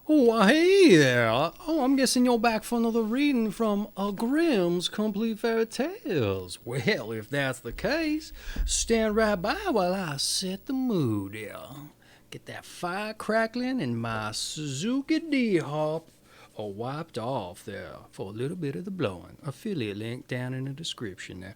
Oh, hey there. I'm guessing you're back for another reading from Grimm's Complete Fairy Tales. Well, if that's the case, stand right by while I set the mood here. Get that fire crackling and my Suzuki Harp wiped off there for a little bit of the blowing. Affiliate link down in the description there.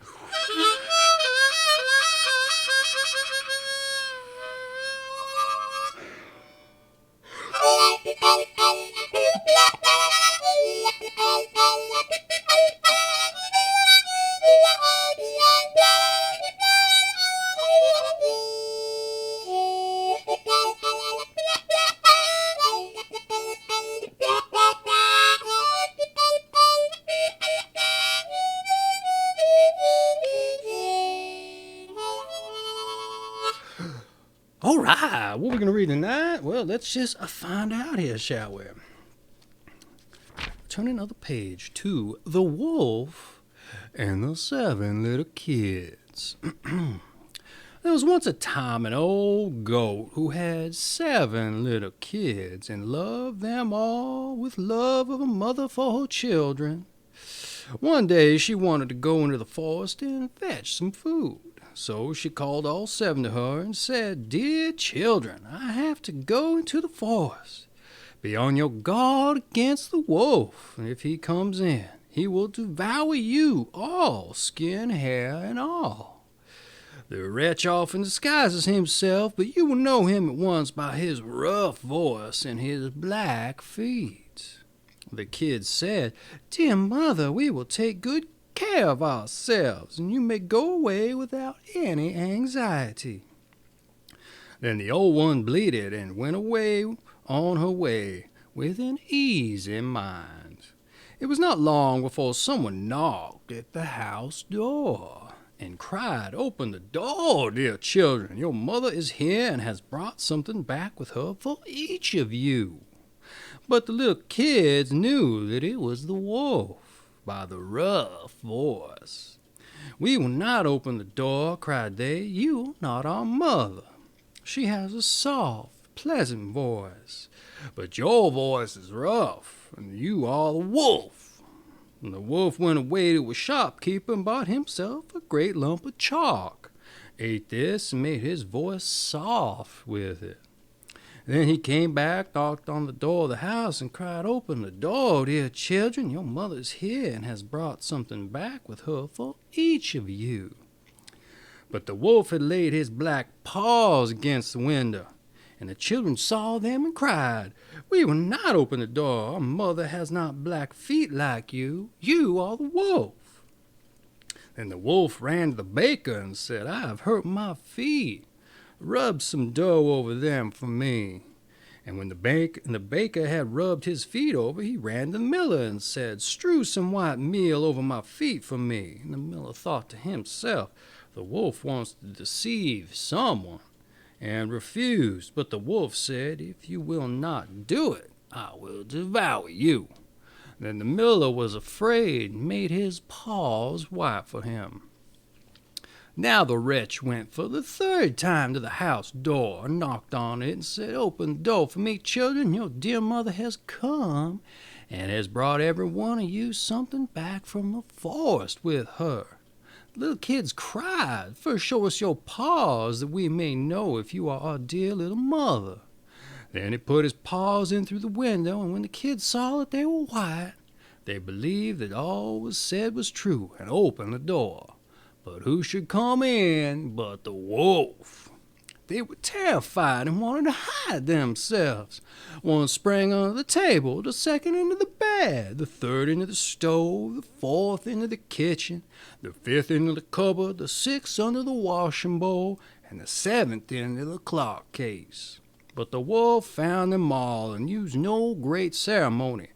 All right, what we're going to read tonight? Well, let's just find out here, shall we? Turn another page to The Wolf and the Seven Little Kids. There was once a time an old goat who had 7 little kids and loved them all with love of a mother for her children. One day she wanted to go into the forest and fetch some food. So she called all 7 to her and said, "Dear children, I have to go into the forest. Be on your guard against the wolf, and if he comes in, he will devour you all, skin, hair, and all. The wretch often disguises himself, but you will know him at once by his rough voice and his black feet." The kids said, "Dear mother, we will take good care of ourselves, and you may go away without any anxiety." Then the old one bleated and went away on her way with an easy mind. It was not long before someone knocked at the house door and cried, "Open the door, dear children. Your mother is here and has brought something back with her for each of you." But the little kids knew that it was the wolf by the rough voice. "We will not open the door," cried they. "You are not our mother. She has a soft, pleasant voice, but your voice is rough, and you are the wolf." And the wolf went away to a shopkeeper and bought himself a great lump of chalk, ate this, and made his voice soft with it. Then he came back, knocked on the door of the house, and cried, "Open the door, dear children. Your mother is here and has brought something back with her for each of you." But the wolf had laid his black paws against the window, and the children saw them and cried, "We will not open the door. Our mother has not black feet like you. You are the wolf." Then the wolf ran to the baker and said, "I have hurt my feet. Rub some dough over them for me." And when the baker had rubbed his feet over, he ran to the miller and said, "Strew some white meal over my feet for me." And the miller thought to himself, "The wolf wants to deceive someone," and refused. But the wolf said, "If you will not do it, I will devour you." Then the miller was afraid and made his paws white for him. Now the wretch went for the 3rd time to the house door, knocked on it, and said, "Open the door for me, children. Your dear mother has come and has brought every one of you something back from the forest with her." The little kids cried, "First show us your paws, that we may know if you are our dear little mother." Then he put his paws in through the window, and when the kids saw that they were white, they believed that all was said was true, and opened the door. But who should come in but the wolf? They were terrified and wanted to hide themselves. One sprang under the table, the second into the bed, the third into the stove, the fourth into the kitchen, the fifth into the cupboard, the sixth under the washing bowl, and the 7th into the clock case. But the wolf found them all and used no great ceremony.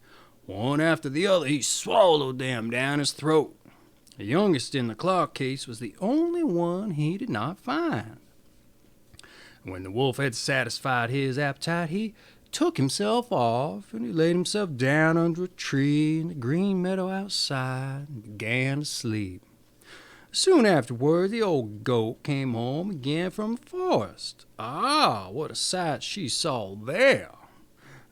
One after the other he swallowed them down his throat. The youngest in the clock case was the only one he did not find. When the wolf had satisfied his appetite, he took himself off, and he laid himself down under a tree in the green meadow outside and began to sleep. Soon afterward, the old goat came home again from the forest. Ah, what a sight she saw there!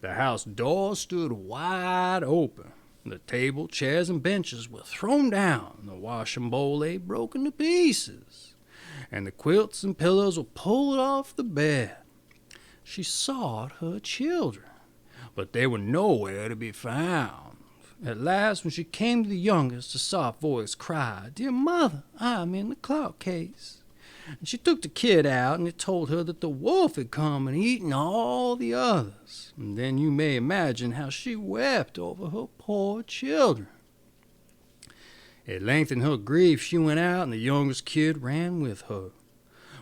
The house door stood wide open. The table, chairs, and benches were thrown down. The washing bowl lay broken to pieces, and the quilts and pillows were pulled off the bed. She sought her children, but they were nowhere to be found. At last, when she came to the youngest, a soft voice cried, "Dear mother, I am in the clock case." And she took the kid out, and it told her that the wolf had come and eaten all the others. And then you may imagine how she wept over her poor children. At length, in her grief, she went out, and the youngest kid ran with her.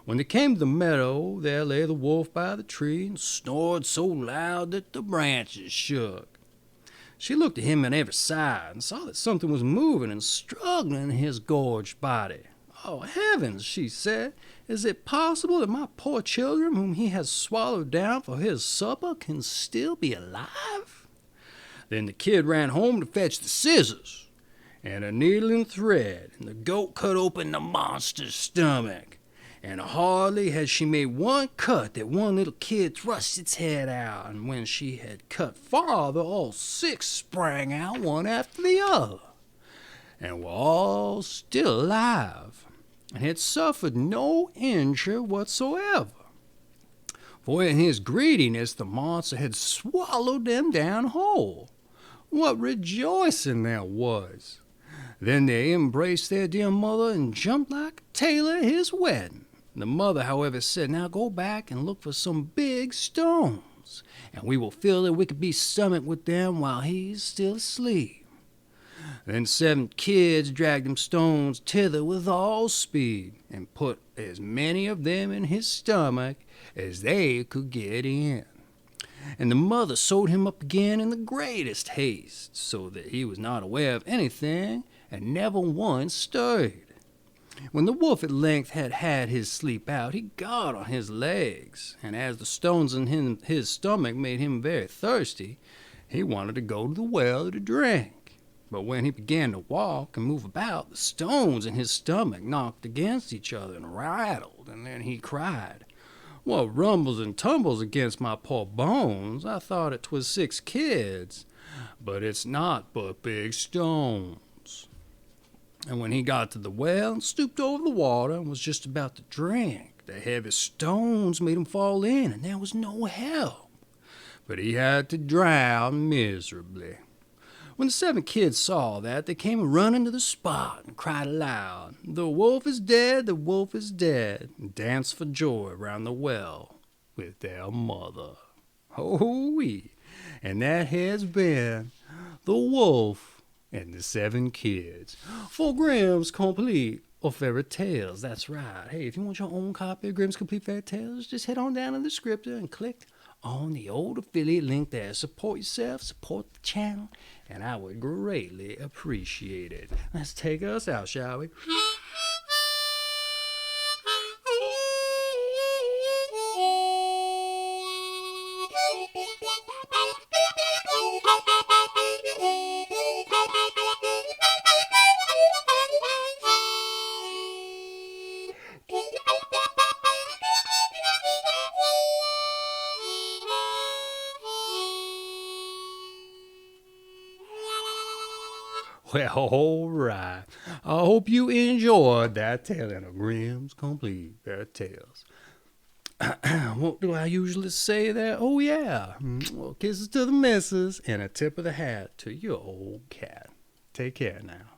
When they came to the meadow, there lay the wolf by the tree and snored so loud that the branches shook. She looked at him on every side and saw that something was moving and struggling in his gorged body. "Oh, heavens," she said, "is it possible that my poor children, whom he has swallowed down for his supper, can still be alive?" Then the kid ran home to fetch the scissors and a needle and thread, and the goat cut open the monster's stomach. And hardly had she made one cut that one little kid thrust its head out, and when she had cut farther, all 6 sprang out one after the other, and were all still alive, and had suffered no injury whatsoever. For in his greediness the monster had swallowed them down whole. What rejoicing there was! Then they embraced their dear mother and jumped like a tailor at his wedding. The mother, however, said, "Now go back and look for some big stones, and we will fill the wicked beast's stomach with them while he's still asleep." Then 7 kids dragged them stones thither with all speed, and put as many of them in his stomach as they could get in. And the mother sewed him up again in the greatest haste, so that he was not aware of anything, and never once stirred. When the wolf at length had had his sleep out, he got on his legs, and as the stones in his stomach made him very thirsty, he wanted to go to the well to drink. But when he began to walk and move about, the stones in his stomach knocked against each other and rattled, and then he cried, "What rumbles and tumbles against my poor bones? I thought it 'twas 6 kids, but it's not but big stones." And when he got to the well and stooped over the water and was just about to drink, the heavy stones made him fall in, and there was no help, but he had to drown miserably. When the 7 kids saw that, they came running to the spot and cried aloud, "The wolf is dead, the wolf is dead," and danced for joy round the well with their mother. Ho-wee! And that has been The Wolf and the 7 Kids. For Grimm's Complete or Fairy Tales, that's right. Hey, if you want your own copy of Grimm's Complete Fairy Tales, just head on down to the descriptor and click on the old affiliate link there. Support yourself, support the channel, and I would greatly appreciate it. Let's take us out, shall we? Well, all right. I hope you enjoyed that telling of Grimm's Complete Fairy Tales. What do I usually say there? Oh, yeah. Well, kisses to the missus and a tip of the hat to your old cat. Take care now.